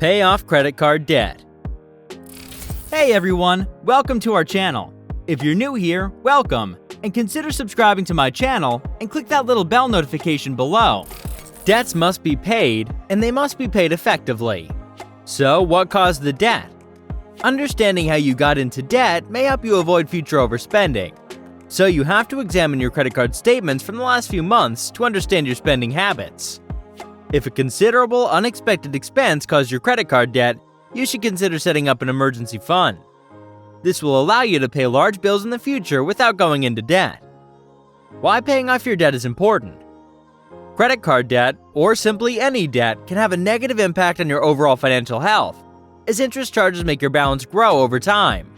Pay off credit card debt. Hey everyone, welcome to our channel. If you're new here, welcome, and consider subscribing to my channel and click that little bell notification below. Debts must be paid, and they must be paid effectively. So, what caused the debt? Understanding how you got into debt may help you avoid future overspending. So you have to examine your credit card statements from the last few months to understand your spending habits. If a considerable unexpected expense caused your credit card debt, you should consider setting up an emergency fund. This will allow you to pay large bills in the future without going into debt. Why paying off your debt is important? Credit card debt, or simply any debt, can have a negative impact on your overall financial health, as interest charges make your balance grow over time.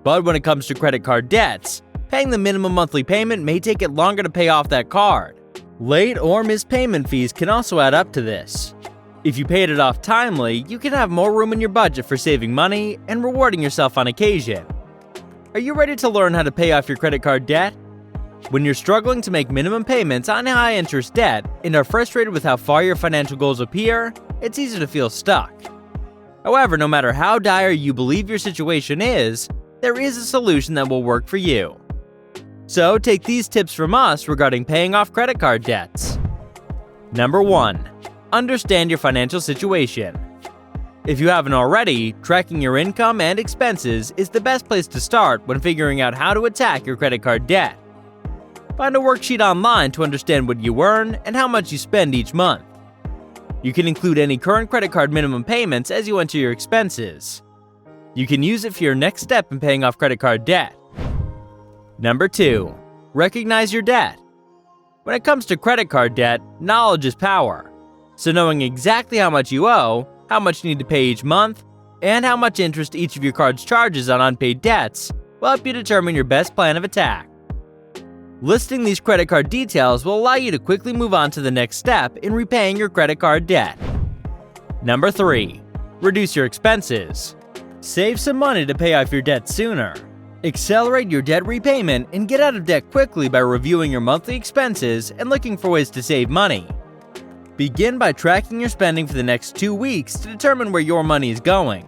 But when it comes to credit card debts, paying the minimum monthly payment may take it longer to pay off that card. Late or missed payment fees can also add up to this. If you paid it off timely, you can have more room in your budget for saving money and rewarding yourself on occasion. Are you ready to learn how to pay off your credit card debt? When you're struggling to make minimum payments on high-interest debt and are frustrated with how far your financial goals appear, it's easy to feel stuck. However, no matter how dire you believe your situation is, there is a solution that will work for you. So, take these tips from us regarding paying off credit card debts. Number 1. Understand your financial situation. If you haven't already, tracking your income and expenses is the best place to start when figuring out how to attack your credit card debt. Find a worksheet online to understand what you earn and how much you spend each month. You can include any current credit card minimum payments as you enter your expenses. You can use it for your next step in paying off credit card debt. Number 2. Recognize your debt. When it comes to credit card debt, knowledge is power. So knowing exactly how much you owe, how much you need to pay each month, and how much interest each of your cards charges on unpaid debts will help you determine your best plan of attack. Listing these credit card details will allow you to quickly move on to the next step in repaying your credit card debt. Number 3. Reduce your expenses. Save some money to pay off your debt sooner. Accelerate your debt repayment and get out of debt quickly by reviewing your monthly expenses and looking for ways to save money. Begin by tracking your spending for the next 2 weeks to determine where your money is going.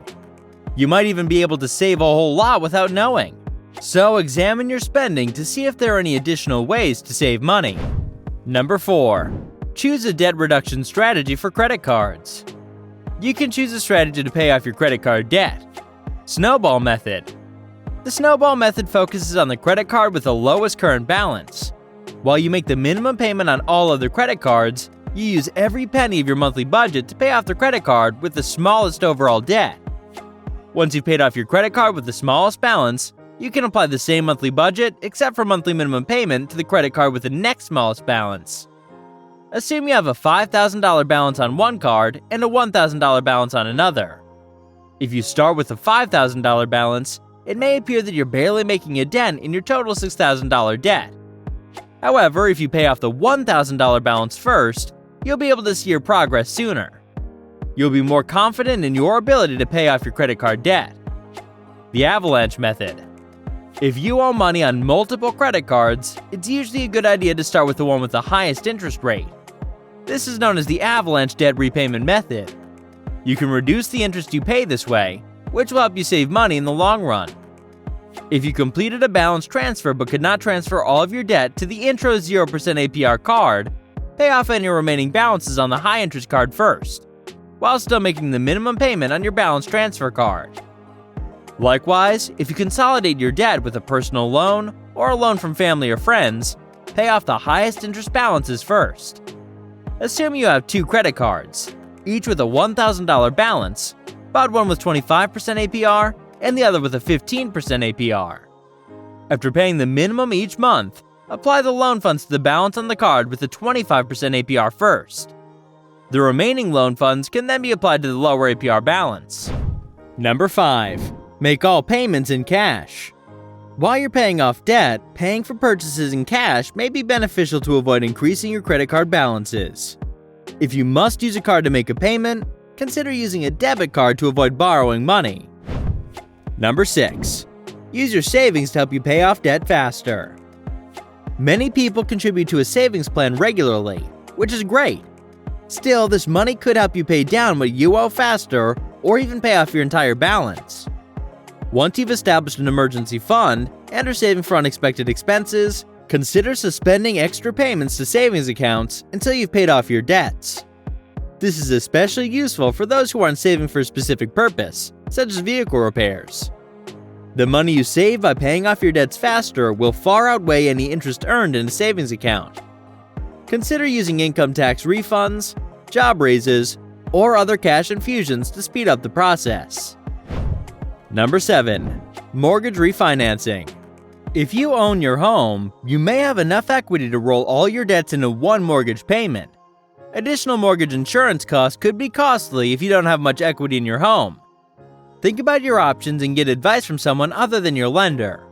You might even be able to save a whole lot without knowing. So examine your spending to see if there are any additional ways to save money. Number 4. Choose a debt reduction strategy for credit cards. You can choose a strategy to pay off your credit card debt. Snowball method. The snowball method focuses on the credit card with the lowest current balance. While you make the minimum payment on all other credit cards, you use every penny of your monthly budget to pay off the credit card with the smallest overall debt. Once you've paid off your credit card with the smallest balance, you can apply the same monthly budget except for monthly minimum payment to the credit card with the next smallest balance. Assume you have a $5,000 balance on one card and a $1,000 balance on another. If you start with a $5,000 balance, it may appear that you're barely making a dent in your total $6,000 debt. However, if you pay off the $1,000 balance first, you'll be able to see your progress sooner. You'll be more confident in your ability to pay off your credit card debt. The avalanche method. If you owe money on multiple credit cards, it's usually a good idea to start with the one with the highest interest rate. This is known as the avalanche debt repayment method. You can reduce the interest you pay this way, which will help you save money in the long run. If you completed a balance transfer but could not transfer all of your debt to the intro 0% APR card, pay off any remaining balances on the high-interest card first, while still making the minimum payment on your balance transfer card. Likewise, if you consolidate your debt with a personal loan or a loan from family or friends, pay off the highest interest balances first. Assume you have 2 credit cards, each with a $1,000 balance, but one with 25% APR and the other with a 15% APR. After paying the minimum each month, apply the loan funds to the balance on the card with the 25% APR first. The remaining loan funds can then be applied to the lower APR balance. Number 5. Make all payments in cash. While you're paying off debt, paying for purchases in cash may be beneficial to avoid increasing your credit card balances. If you must use a card to make a payment, consider using a debit card to avoid borrowing money. Number 6. Use your savings to help you pay off debt faster. Many people contribute to a savings plan regularly, which is great. Still, this money could help you pay down what you owe faster or even pay off your entire balance. Once you've established an emergency fund and are saving for unexpected expenses, consider suspending extra payments to savings accounts until you've paid off your debts. This is especially useful for those who aren't saving for a specific purpose, such as vehicle repairs. The money you save by paying off your debts faster will far outweigh any interest earned in a savings account. Consider using income tax refunds, job raises, or other cash infusions to speed up the process. Number 7. Mortgage refinancing. If you own your home, you may have enough equity to roll all your debts into one mortgage payment. Additional mortgage insurance costs could be costly if you don't have much equity in your home. Think about your options and get advice from someone other than your lender.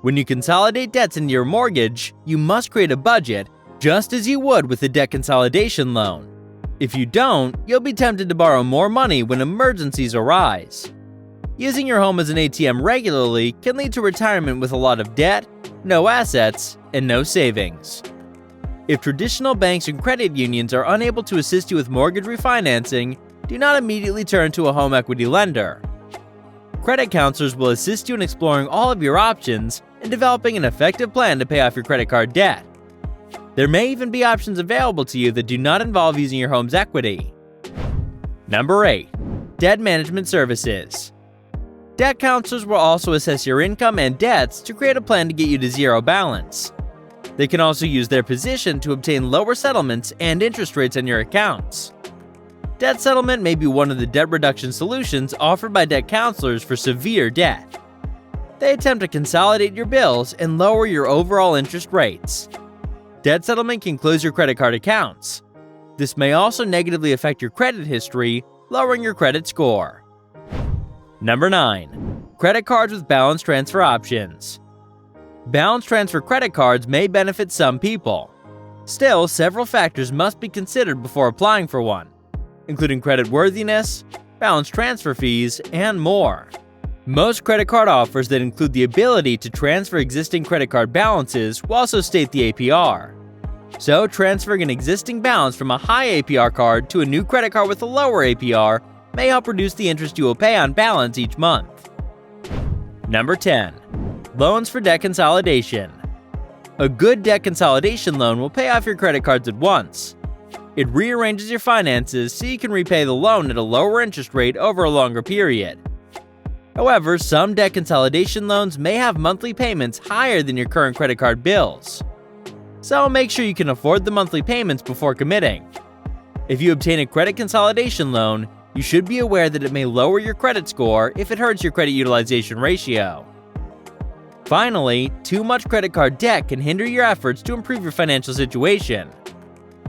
When you consolidate debts into your mortgage, you must create a budget, just as you would with a debt consolidation loan. If you don't, you'll be tempted to borrow more money when emergencies arise. Using your home as an ATM regularly can lead to retirement with a lot of debt, no assets, and no savings. If traditional banks and credit unions are unable to assist you with mortgage refinancing, do not immediately turn to a home equity lender. Credit counselors will assist you in exploring all of your options and developing an effective plan to pay off your credit card debt. There may even be options available to you that do not involve using your home's equity. Number 8. Debt management services. Debt counselors will also assess your income and debts to create a plan to get you to zero balance. They can also use their position to obtain lower settlements and interest rates on your accounts. Debt settlement may be one of the debt reduction solutions offered by debt counselors for severe debt. They attempt to consolidate your bills and lower your overall interest rates. Debt settlement can close your credit card accounts. This may also negatively affect your credit history, lowering your credit score. Number 9. Credit cards with balance transfer options. Balance transfer credit cards may benefit some people. Still, several factors must be considered before applying for one, including credit worthiness, balance transfer fees, and more. Most credit card offers that include the ability to transfer existing credit card balances will also state the APR. So, transferring an existing balance from a high APR card to a new credit card with a lower APR may help reduce the interest you will pay on balance each month. Number 10. Loans for debt consolidation. A good debt consolidation loan will pay off your credit cards at once. It rearranges your finances so you can repay the loan at a lower interest rate over a longer period. However, some debt consolidation loans may have monthly payments higher than your current credit card bills. So make sure you can afford the monthly payments before committing. If you obtain a credit consolidation loan, you should be aware that it may lower your credit score if it hurts your credit utilization ratio. Finally, too much credit card debt can hinder your efforts to improve your financial situation.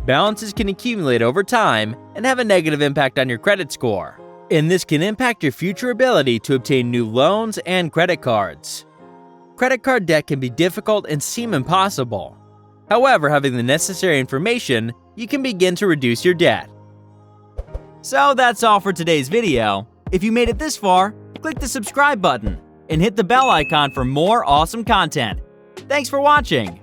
Balances can accumulate over time and have a negative impact on your credit score, and this can impact your future ability to obtain new loans and credit cards. Credit card debt can be difficult and seem impossible. However, having the necessary information, you can begin to reduce your debt. So that's all for today's video. If you made it this far, click the subscribe button and hit the bell icon for more awesome content. Thanks for watching.